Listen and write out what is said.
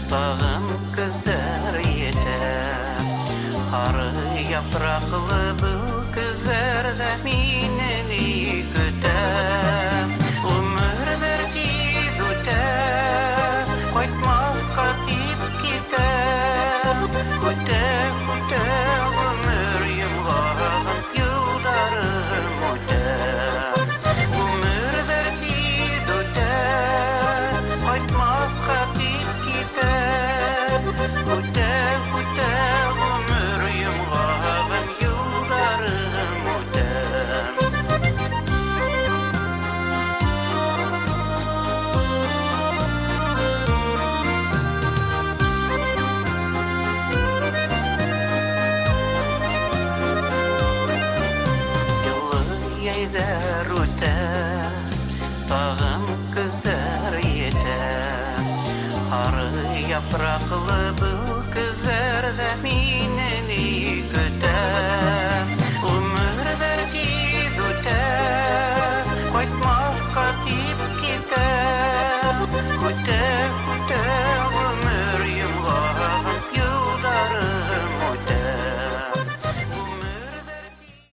Tağım kızlar yeter. Karı yaprağı bu kızlarda minni güter. Ömürler tez öter, koytmaz katip gider. Öter, öter, ömür yıllarım, yıllarım öter. Ömürler tez öter, koytmaz katip gider. Öter, öter, ömür yıllarım, yıllarım öter. Yıllı yaylar öter, tağım kızar yeter. Arı yaprağı bu kızlarda minni güter.